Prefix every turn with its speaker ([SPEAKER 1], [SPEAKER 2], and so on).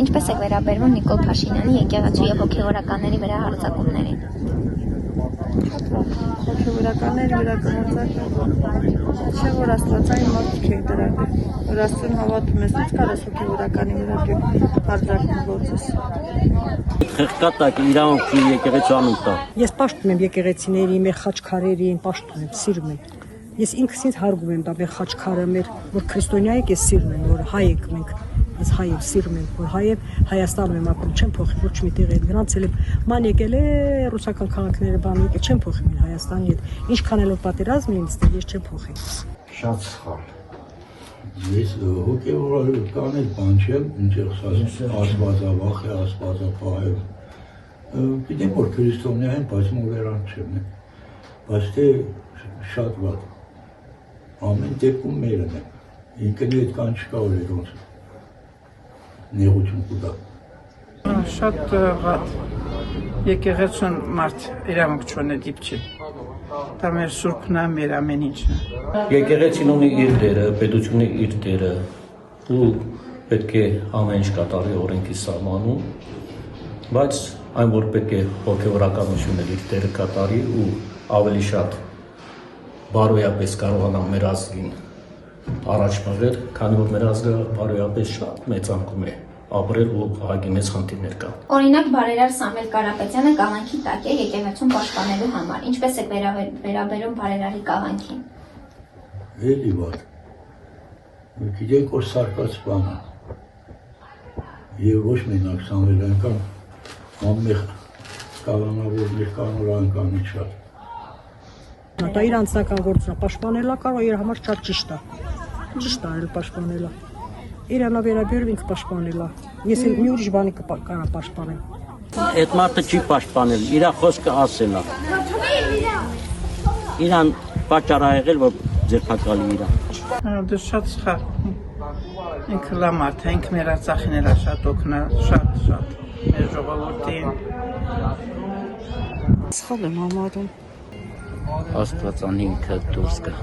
[SPEAKER 1] Ինչպես եք վերաբերվում Նիկոլ Փաշինյանի եկեղեցու եւ հոգեվորականների վրա հարձակումներին։
[SPEAKER 2] Հոգեվորականների վրա հարձակում չէ, որ աստվածային մարդիկ են դրանք, որ Աստծուն հավատում ես, ինչ կարես հոգեվորականի վրա հարձակում գործես։
[SPEAKER 3] Խեղկատակ իրանք եկեղեցու անուն տա։
[SPEAKER 2] Ես պաշտում եմ եկեղեցիների, մեր խաչքարերին, պաշտում եմ, սիրում եմ։ Ես ինքս ինձ հարգում եմ դա մեր խաչքարը, մեր որ քրիստոնյա եք, ես սիրում եմ, որ հայ եք մենք, ես հայ եմ, սիրում եմ, որ հայ եմ, Հայաստանում եմ ապրում, չեմ փոխի ոչ մի տեղ եմ գնացել եմ, ման եկել է ռուսական քաղաքները բան եկել, չեմ փոխի մեր Հայաստանի հետ, ինչքան էլ որ պատերազմ եմ ստեղ, ես չեմ փոխի։
[SPEAKER 4] Շատ սխալ։ Ես հոգեվորական էլ բան չեմ, ինչեղ ասվածավախ է, ասվածապահ է։ Գիտեմ, որ քրիստոնյա եմ, բայց մոլերան չեմ, բայց թե շատ վատ։ Ամեն դեպքում մերն եմ, ինքնի հետ կան չկա որ ոնց նեղություն կուտա։
[SPEAKER 5] Շատ վատ, եկեղեցուն մարդ իրավունք չունի դիպչի, դա մեր սուրբն է, մեր ամեն ինչն է։
[SPEAKER 3] Եկեղեցին ունի իր դերը, պետությունը իր դերը, ու պետք է ամեն ինչ կատարի օրենքի սահմանում, բայց այն որ պետք է հոգեվորականությունը իր դերը կատարի ու ավելի շատ բարոյապես կարողանա մեր ազգին առաջ մղել, քանի որ մեր ազգը բարոյապես շատ մեծանկում է ապրել ու ահագի մեծ խնդիրներ կան։
[SPEAKER 1] Օրինակ բարերար Սամվել Կարապետյանը կաղանքի տակ է եկեղեցուն պաշտպանելու համար։ Ինչպես եք վերաբերում բարերարի կաղանքին։
[SPEAKER 4] Էլի վատ։ Գիտենք որ սարկած բան է։ Եվ ոչ մենակ Սամվելյան կան, ամեն կաղանավորներ կան որ անկանի շատ։
[SPEAKER 2] Դա իր անձնական գործն է, պաշտպանելա կարող իր համար շատ ճիշտ է։ Ճիշտ է այլ պաշտպանելա։ Իրանա վերաբերում ինքը պաշտպանելա։ Ես էլ մի ուրիշ բանի կարա պաշտպանեմ։
[SPEAKER 3] Այդ մարդը չի պաշտպանել, իր խոսքը ասել է։ Իրան պատճառ ա եղել, որ ձերբակալի իրան։
[SPEAKER 5] Դա շատ սխալ։ Ինքը լավ մարդ է, ինքը մեր Արցախին էլ շատ օգնա, շատ մեր ժողովրդին։
[SPEAKER 2] Սխալ եմ համարում։
[SPEAKER 3] Աստվածան ինքը դուրս գա։